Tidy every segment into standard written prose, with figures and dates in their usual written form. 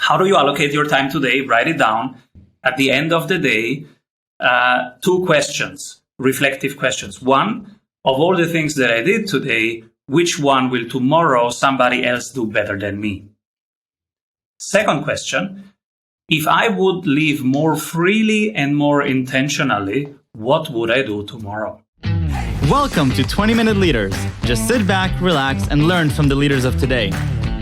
how do you allocate your time today? Write it down. At the end of the day, 2 questions, reflective questions. One, of all the things that I did today, which one will tomorrow somebody else do better than me? Second question, if I would live more freely and more intentionally, what would I do tomorrow? Welcome to 20-Minute Leaders. Just sit back, relax, and learn from the leaders of today.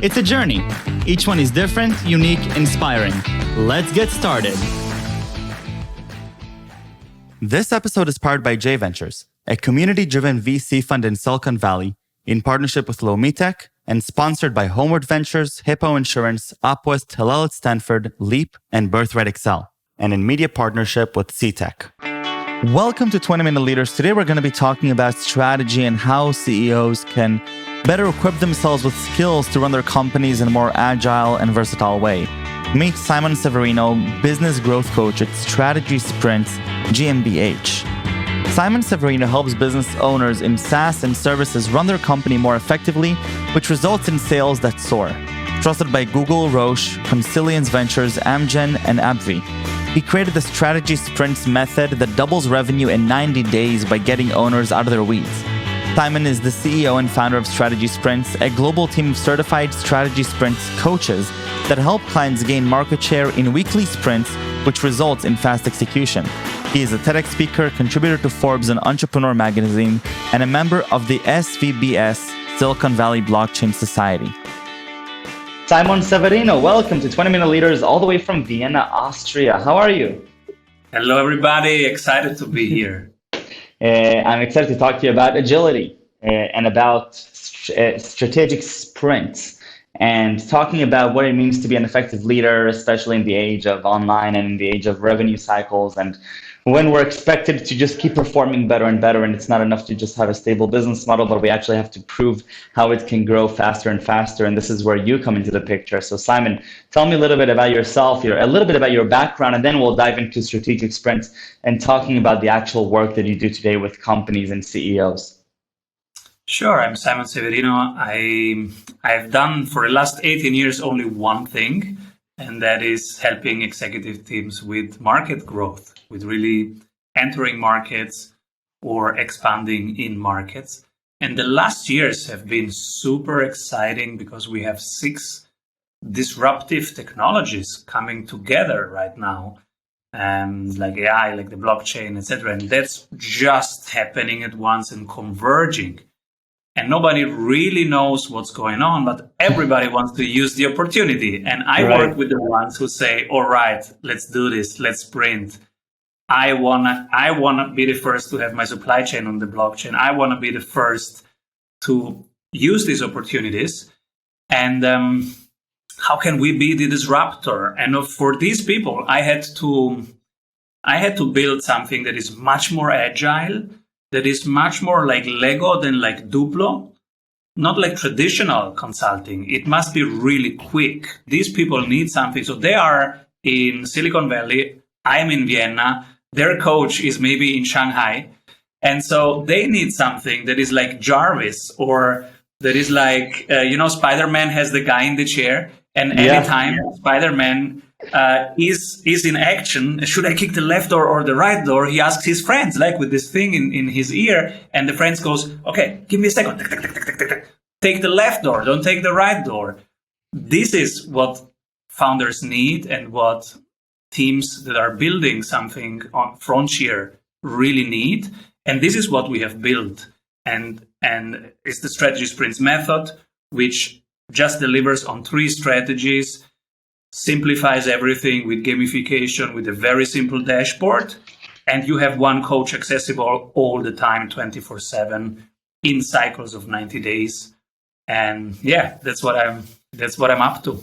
It's a journey. Each one is different, unique, inspiring. Let's get started. This episode is powered by J Ventures, a community-driven VC fund in Silicon Valley, in partnership with Lomitech, and sponsored by Homeward Ventures, Hippo Insurance, Upwest, Hillel at Stanford, Leap, and Birthright Excel, and in media partnership with CTech. Welcome to 20-Minute Leaders. Today we're going to be talking about strategy and how CEOs can better equip themselves with skills to run their companies in a more agile and versatile way. Meet Simon Severino, business growth coach at Strategy Sprints GmbH. Simon Severino helps business owners in SaaS and services run their company more effectively, which results in sales that soar. Trusted by Google, Roche, Consilience Ventures, Amgen, and AbbVie. He created the Strategy Sprints method that doubles revenue in 90 days by getting owners out of their weeds. Simon is the CEO and founder of Strategy Sprints, a global team of certified Strategy Sprints coaches that help clients gain market share in weekly sprints, which results in fast execution. He is a TEDx speaker, contributor to Forbes and Entrepreneur magazine, and a member of the SVBS, Silicon Valley Blockchain Society. Simon Severino, welcome to 20-Minute Leaders all the way from Vienna, Austria. How are you? Hello, everybody. Excited to be here. I'm excited to talk to you about agility and about strategic sprints and talking about what it means to be an effective leader, especially in the age of online and in the age of revenue cycles, and when we're expected to just keep performing better and better, and it's not enough to just have a stable business model, but we actually have to prove how it can grow faster and faster, and this is where you come into the picture. So Simon, tell me a little bit about yourself, a little bit about your background, and then we'll dive into strategic sprints and talking about the actual work that you do today with companies and CEOs. Sure, I'm Simon Severino. I've done for the last 18 years only one thing, and that is helping executive teams with market growth, with really entering markets or expanding in markets. And the last years have been super exciting because we have 6 disruptive technologies coming together right now, like AI, like the blockchain, etc. And that's just happening at once and converging. And nobody really knows what's going on, but everybody wants to use the opportunity. And I work with the ones who say, all right, let's do this, let's sprint. I wanna be the first to have my supply chain on the blockchain. I wanna be the first to use these opportunities. And how can we be the disruptor? And for these people, I had to build something that is much more agile, that is much more like Lego than like Duplo, not like traditional consulting. It must be really quick. These people need something. So they are in Silicon Valley. I am in Vienna. Their coach is maybe in Shanghai. And so they need something that is like Jarvis, or that is like, Spider-Man has the guy in the chair. And anytime Spider-Man is in action, should I kick the left door or the right door? He asks his friends, like with this thing in his ear, and the friends goes, okay, give me a second. Take the left door, don't take the right door. This is what founders need and what teams that are building something on frontier really need. And this is what we have built. And it's the Strategy Sprints method, which just delivers on 3 strategies, simplifies everything with gamification, with a very simple dashboard, and you have one coach accessible all the time, 24/7, in cycles of 90 days. And yeah, that's what I'm up to.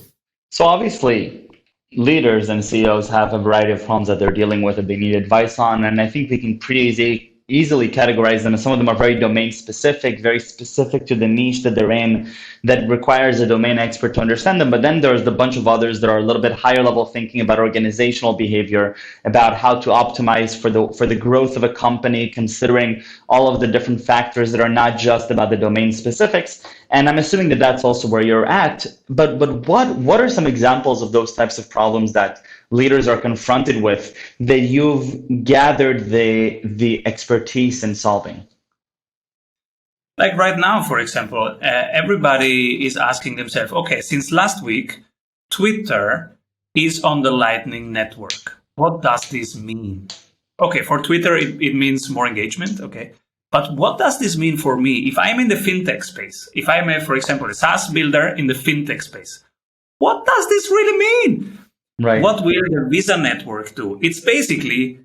So obviously, leaders and CEOs have a variety of problems that they're dealing with that they need advice on, and I think we can pretty easily categorize them, and some of them are very domain specific, very specific to the niche that they're in, that requires a domain expert to understand them. But then there's the bunch of others that are a little bit higher level thinking about organizational behavior, about how to optimize for the growth of a company, considering all of the different factors that are not just about the domain specifics. And I'm assuming that that's also where you're at. But what are some examples of those types of problems that leaders are confronted with that you've gathered the expertise in solving? Like right now, for example, everybody is asking themselves, okay, since last week, Twitter is on the Lightning Network. What does this mean? Okay, for Twitter, it means more engagement. Okay. But what does this mean for me? If I'm in the fintech space, if I'm, for example, a SaaS builder in the fintech space, what does this really mean? Right. What will the Visa network do? It's basically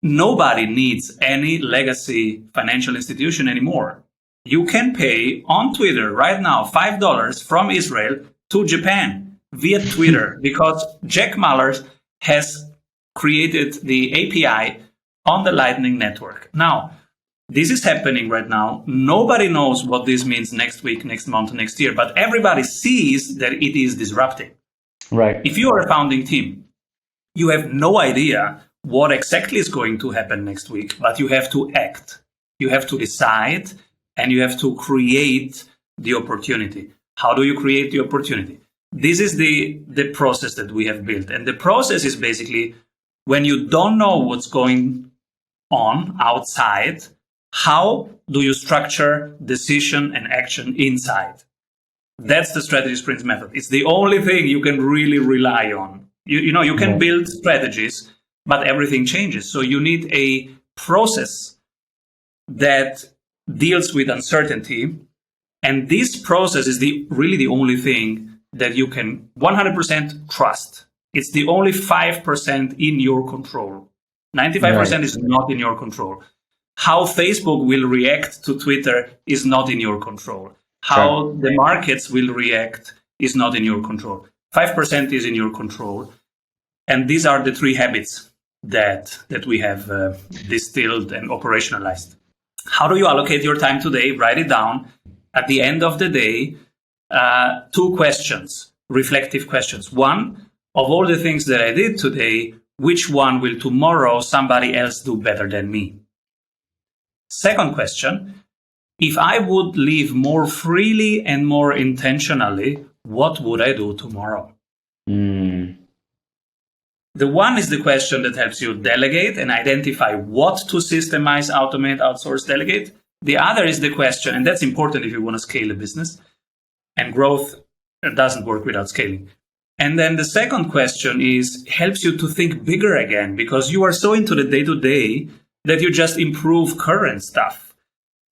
nobody needs any legacy financial institution anymore. You can pay on Twitter right now $5 from Israel to Japan via Twitter because Jack Mallers has created the API on the Lightning Network. Now, this is happening right now. Nobody knows what this means next week, next month, next year, but everybody sees that it is disrupting. Right. If you are a founding team, you have no idea what exactly is going to happen next week, but you have to act. You have to decide and you have to create the opportunity. How do you create the opportunity? This is the process that we have built. And the process is basically when you don't know what's going on outside, how do you structure decision and action inside? That's the strategy sprints method. It's the only thing you can really rely on. You can build strategies, but everything changes. So you need a process that deals with uncertainty. And this process is really the only thing that you can 100% trust. It's the only 5% in your control. 95% is not in your control. How Facebook will react to Twitter is not in your control. How the markets will react is not in your control. 5% is in your control. And these are the 3 habits that we have distilled and operationalized. How do you allocate your time today? Write it down. At the end of the day, 2 questions, reflective questions. 1, of all the things that I did today, which one will tomorrow somebody else do better than me? Second question, if I would live more freely and more intentionally, what would I do tomorrow? The 1 is the question that helps you delegate and identify what to systemize, automate, outsource, delegate. The other is the question, and that's important if you want to scale a business, and growth doesn't work without scaling. And then the second question is helps you to think bigger again, because you are so into the day-to-day that you just improve current stuff.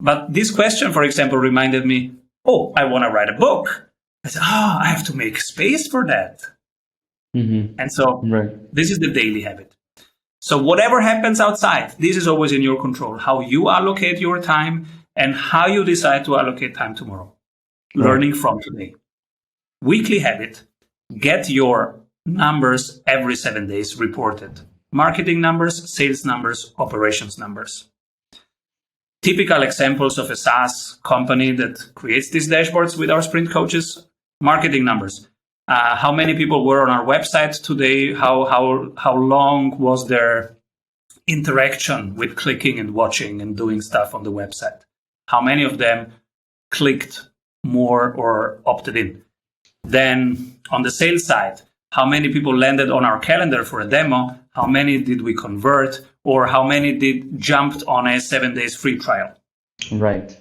But this question, for example, reminded me, I want to write a book. I said, I have to make space for that. And so this is the daily habit. So whatever happens outside, this is always in your control. How you allocate your time and how you decide to allocate time tomorrow. Learning from today. Weekly habit, get your numbers every 7 days reported. Marketing numbers, sales numbers, operations numbers. Typical examples of a SaaS company that creates these dashboards with our sprint coaches, marketing numbers. How many people were on our website today? How long was their interaction with clicking and watching and doing stuff on the website? How many of them clicked more or opted in? Then on the sales side, how many people landed on our calendar for a demo? How many did we convert? Or how many did jumped on a 7 days free trial? Right.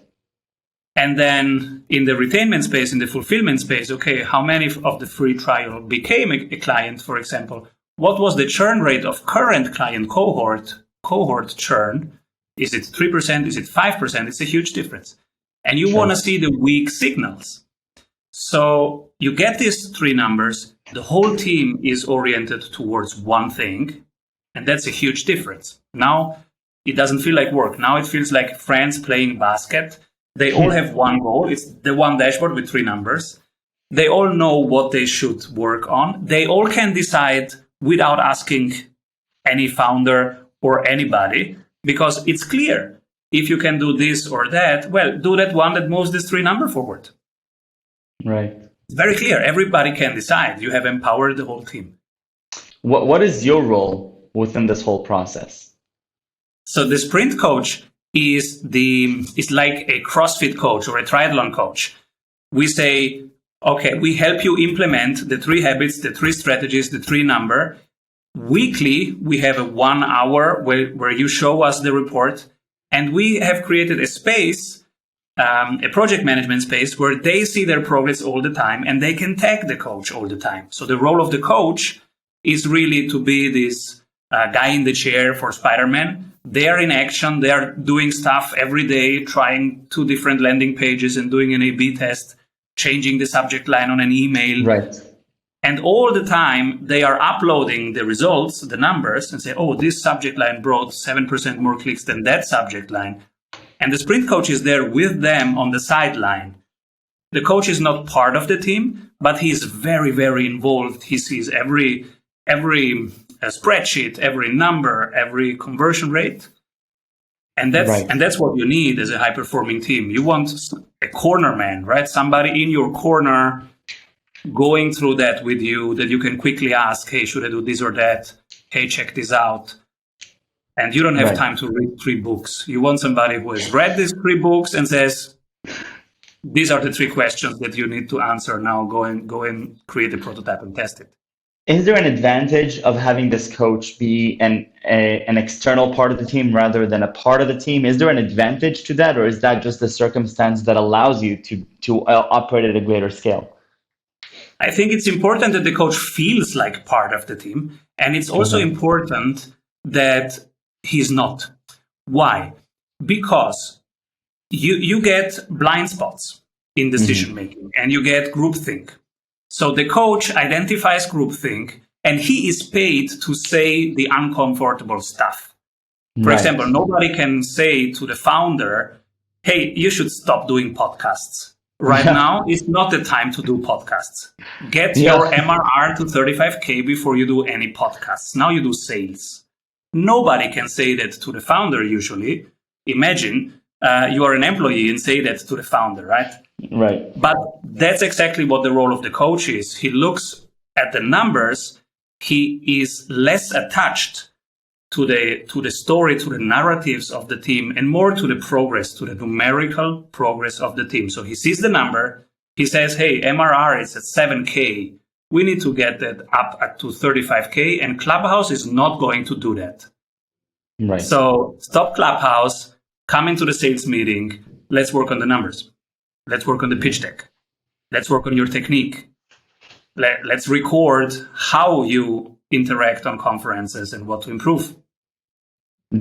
And then in the retainment space, in the fulfillment space, how many of the free trial became a client, for example? What was the churn rate of current client cohort churn? Is it 3%? Is it 5%? It's a huge difference. And you want to see the weak signals. So you get these 3 numbers. The whole team is oriented towards one thing. And that's a huge difference. Now it doesn't feel like work. Now it feels like friends playing basket. They all have one goal. It's the one dashboard with 3 numbers. They all know what they should work on. They all can decide without asking any founder or anybody, because it's clear. If you can do this or that, well, do that one that moves this 3 number forward. Right. It's very clear. Everybody can decide. You have empowered the whole team. What is your role within this whole process? So the sprint coach is like a CrossFit coach or a triathlon coach. we say, okay, we help you implement the 3 habits, the 3 strategies, the 3 number. Weekly, we have a 1 hour where you show us the report, and we have created a space, a project management space, where they see their progress all the time and they can tag the coach all the time. So the role of the coach is really to be this guy in the chair for Spider-Man. They are in action. They are doing stuff every day, trying 2 different landing pages and doing an A/B test, changing the subject line on an email. Right. And all the time, they are uploading the results, the numbers, and say, oh, this subject line brought 7% more clicks than that subject line. And the sprint coach is there with them on the sideline. The coach is not part of the team, but he's very, very involved. He sees every spreadsheet, every number, every conversion rate. And that's what you need as a high-performing team. You want a corner man, right? Somebody in your corner going through that with you, that you can quickly ask, hey, should I do this or that? Hey, check this out. And you don't have time to read 3 books. You want somebody who has read these 3 books and says, these are the 3 questions that you need to answer. Now go and create a prototype and test it. Is there an advantage of having this coach be an external part of the team rather than a part of the team? Is there an advantage to that, or is that just the circumstance that allows you to operate at a greater scale? I think it's important that the coach feels like part of the team, and it's also important that he's not. Why? Because you get blind spots in decision making, and you get groupthink. So the coach identifies groupthink, and he is paid to say the uncomfortable stuff. For example, nobody can say to the founder, hey, you should stop doing podcasts. Right now is not the time to do podcasts. Get your MRR to 35K before you do any podcasts. Now you do sales. Nobody can say that to the founder usually. Imagine you are an employee and say that to the founder, right? Right. But that's exactly what the role of the coach is. He looks at the numbers. He is less attached to the story, to the narratives of the team, and more to the progress, to the numerical progress of the team. So he sees the number. He says, hey, MRR is at 7K. We need to get that up to 35K, and Clubhouse is not going to do that. Right. So stop Clubhouse, come into the sales meeting. Let's work on the numbers. Let's work on the pitch deck. Let's work on your technique. Let's record how you interact on conferences and what to improve.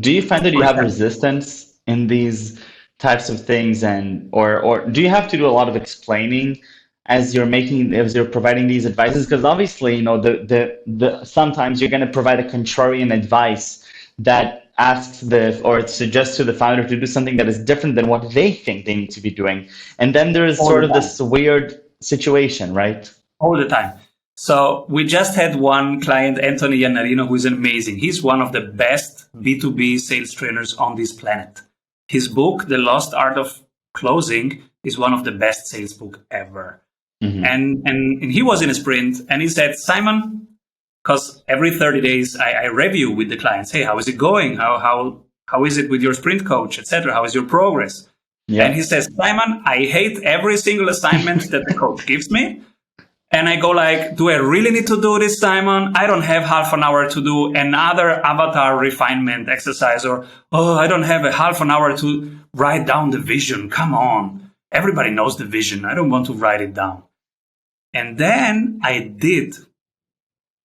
Do you find that you have resistance in these types of things, or do you have to do a lot of explaining as you're providing these advices? Because obviously, the sometimes you're going to provide a contrarian advice that asks or suggests to the founder to do something that is different than what they think they need to be doing, and then there is sort of this weird situation, right? All the time. So we just had one client, Anthony Iannarino, who is amazing. He's one of the best B2B sales trainers on this planet. His book, The Lost Art of Closing, is one of the best sales book ever. And he was in a sprint, and he said, Simon, because every 30 days I review with the clients, hey, how is it going? How is it with your sprint coach, etc.? How is your progress? Yeah. And he says, Simon, I hate every single assignment that the coach gives me. And I go like, do I really need to do this, Simon? I don't have half an hour to do another avatar refinement exercise, or, I don't have a half an hour to write down the vision. Come on. Everybody knows the vision. I don't want to write it down. And then I did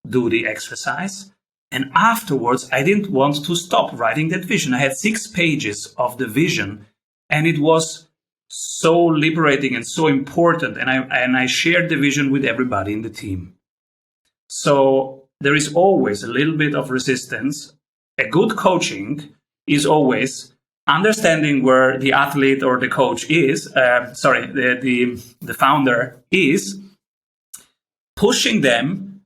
do the exercise. And afterwards, I didn't want to stop writing that vision. I had 6 pages of the vision, and it was so liberating and so important. And I shared the vision with everybody in the team. So there is always a little bit of resistance. A good coaching is always understanding where the athlete or the coach is, the founder is, pushing them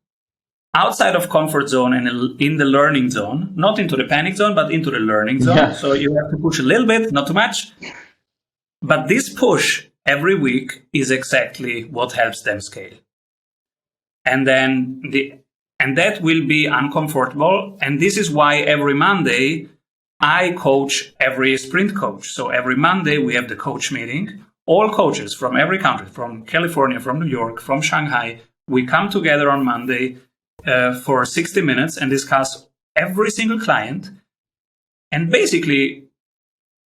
outside of comfort zone and in the learning zone, not into the panic zone, but into the learning zone. Yeah. So you have to push a little bit, not too much. But this push every week is exactly what helps them scale. And then that will be uncomfortable. And this is why every Monday I coach every sprint coach. So every Monday we have the coach meeting all coaches from every country, from California, from New York, from Shanghai, we come together on Monday for 60 minutes and discuss every single client. And basically,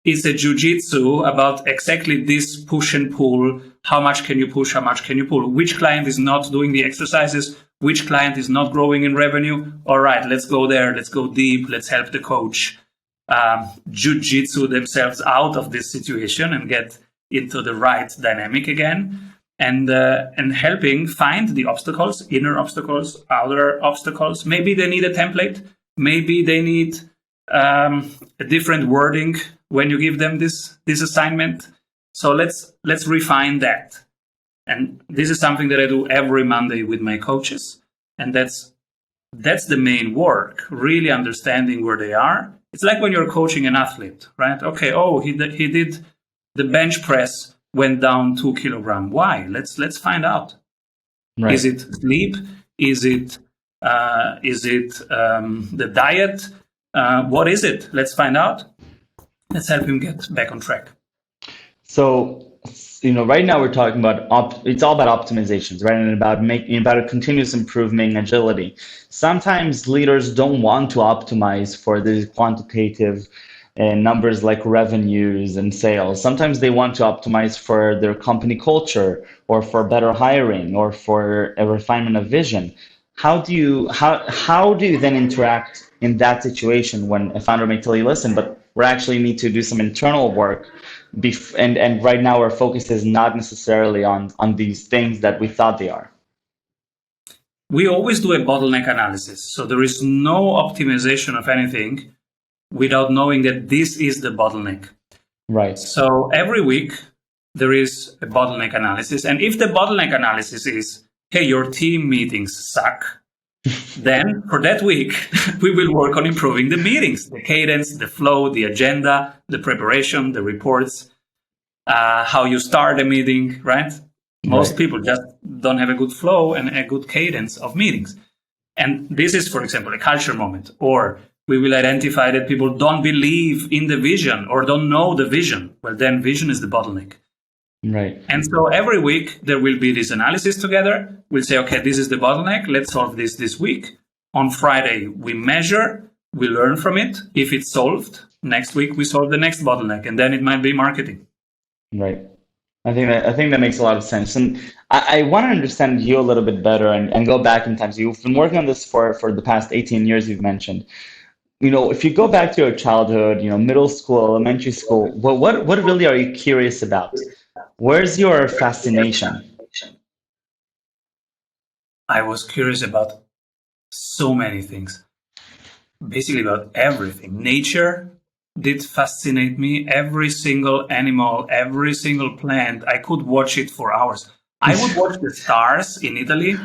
it's a jiu-jitsu about exactly this push and pull. How much can you push? How much can you pull? Which client is not doing the exercises? Which client is not growing in revenue? All right, let's go there. Let's go deep. Let's help the coach jiu-jitsu themselves out of this situation and get into the right dynamic again. And helping find the obstacles, inner obstacles, outer obstacles. Maybe they need a template. Maybe they need a different wording when you give them this assignment. So let's refine that. And this is something that I do every Monday with my coaches. And that's the main work, really understanding where they are. It's like when you're coaching an athlete, right? Okay, he did the bench press, went down 2 kilograms. Why? Let's find out. Right. Is it sleep? Is it the diet? What is it? Let's find out. Let's help him get back on track. So, right now we're talking about it's all about optimizations, right? And about a continuous improvement, agility. Sometimes leaders don't want to optimize for the quantitative numbers like revenues and sales. Sometimes they want to optimize for their company culture or for better hiring or for a refinement of vision. How do you then interact in that situation when a founder may tell you, listen, but we actually need to do some internal work, and right now our focus is not necessarily on these things that we thought they are? We always do a bottleneck analysis. So there is no optimization of anything without knowing that this is the bottleneck. Right. So every week there is a bottleneck analysis. And if the bottleneck analysis is, hey, your team meetings suck, then for that week, we will work on improving the meetings, the cadence, the flow, the agenda, the preparation, the reports, how you start a meeting, right? Most people just don't have a good flow and a good cadence of meetings. And this is, for example, a culture moment. Or we will identify that people don't believe in the vision or don't know the vision. Well, then vision is the bottleneck. Right. And so every week there will be this analysis together. We'll say, okay, this is the bottleneck. Let's solve this week. On Friday, we measure, we learn from it. If it's solved, next week we solve the next bottleneck, and then it might be marketing. Right. I think that makes a lot of sense. And I want to understand you a little bit better and go back in time. So you've been working on this for the past 18 years, you've mentioned. If you go back to your childhood, middle school, elementary school, what really are you curious about? Where's your fascination? I was curious about so many things, basically about everything. Nature did fascinate me. Every single animal, every single plant, I could watch it for hours. I would watch the stars in Italy.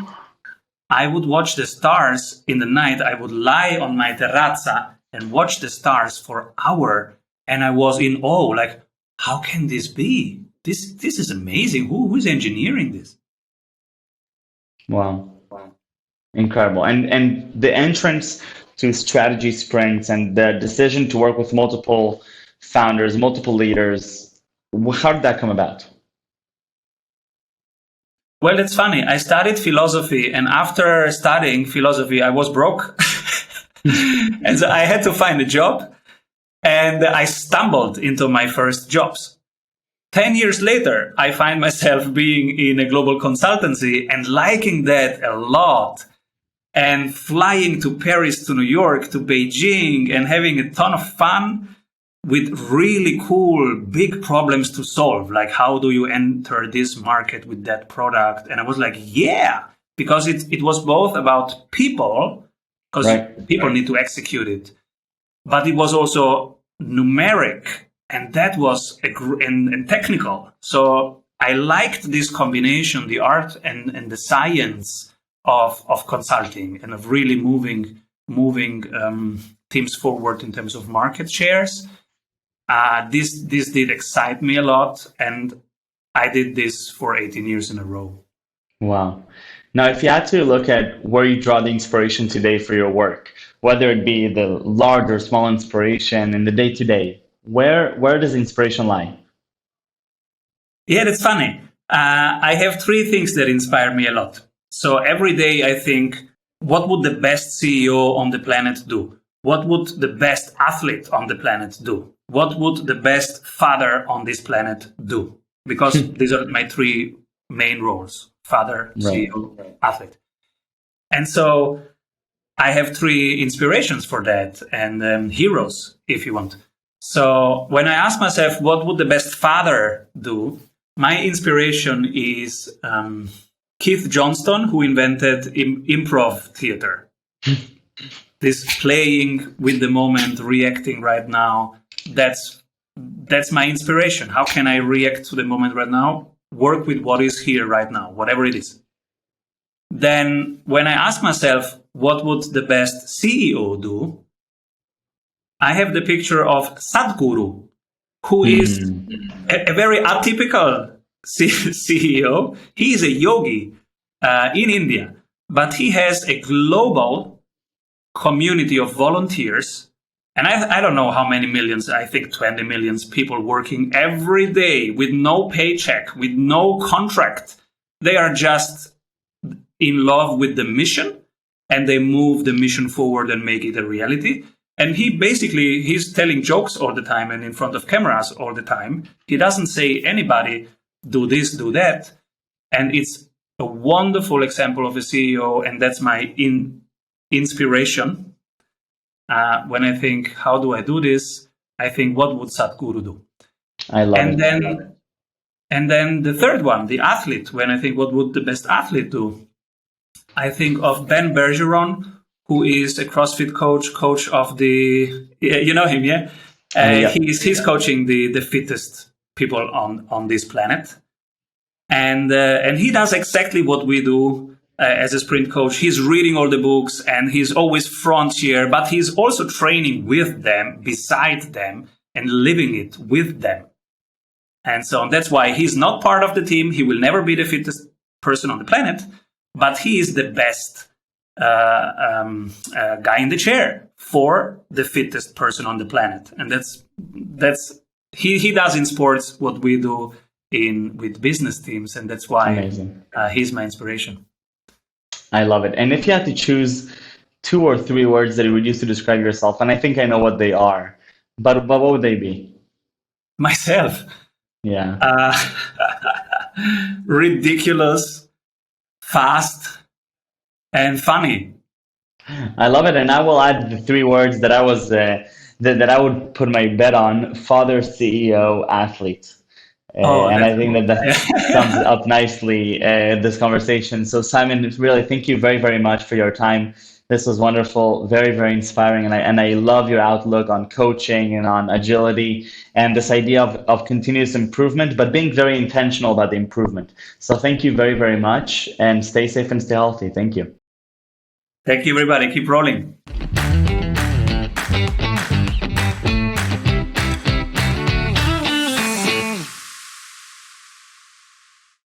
I would watch the stars in the night. I would lie on my terrazza and watch the stars for hours. And I was in awe, like, how can this be? This is amazing. Who is engineering this? Wow. Incredible. And the entrance to strategy sprints and the decision to work with multiple founders, multiple leaders, how did that come about? Well, it's funny. I studied philosophy, and after studying philosophy, I was broke. And so I had to find a job, and I stumbled into my first jobs. 10 years later, I find myself being in a global consultancy and liking that a lot, and flying to Paris, to New York, to Beijing, and having a ton of fun with really cool, big problems to solve. Like, how do you enter this market with that product? And I was like, yeah, because it was both about people, because people need to execute it, but it was also numeric. And that was and technical. So I liked this combination, the art and the science of consulting and of really moving teams forward in terms of market shares. This did excite me a lot, and I did this for 18 years in a row. Wow. Now, if you had to look at where you draw the inspiration today for your work, whether it be the large or small inspiration in the day-to-day, where does inspiration lie? Yeah, that's funny. I have three things that inspire me a lot. So every day I think, what would the best CEO on the planet do? What would the best athlete on the planet do? What would the best father on this planet do? Because these are my three main roles: father, CEO, athlete. And so I have three inspirations for that, and heroes, if you want. So when I ask myself, what would the best father do? My inspiration is Keith Johnston, who invented improv theater. This playing with the moment, reacting right now. That's my inspiration. How can I react to the moment right now? Work with what is here right now, whatever it is. Then when I ask myself, what would the best CEO do? I have the picture of Sadhguru, who is a very atypical CEO. He is a yogi in India, but he has a global community of volunteers. And I don't know how many millions, I think 20 million people working every day with no paycheck, with no contract. They are just in love with the mission, and they move the mission forward and make it a reality. And he's telling jokes all the time and in front of cameras all the time. He doesn't say anybody, do this, do that. And it's a wonderful example of a CEO, and that's my inspiration. When I think, how do I do this? I think, what would Sadhguru do? I love it. And then the third one, the athlete. When I think, what would the best athlete do? I think of Ben Bergeron, who is a CrossFit coach of the, you know him, yeah? He's coaching the fittest people on this planet. And he does exactly what we do as a sprint coach. He's reading all the books, and he's always frontier, but he's also training with them, beside them, and living it with them. And so that's why he's not part of the team. He will never be the fittest person on the planet, but he is the best guy in the chair for the fittest person on the planet. And he does in sports what we do with business teams, and that's why he's my inspiration. I love it. And if you had to choose 2 or 3 words that you would use to describe yourself, and I think I know what they are, but what would they be? Myself. Yeah. Ridiculous, fast, and funny. I love it, and I will add the 3 words that I was that I would put my bet on: father, CEO, athlete. And I think that sums up nicely this conversation. So Simon, really, thank you very, very much for your time. This was wonderful, very, very inspiring, and I love your outlook on coaching and on agility and this idea of continuous improvement, but being very intentional about the improvement. So thank you very, very much, and stay safe and stay healthy. Thank you. Thank you, everybody. Keep rolling.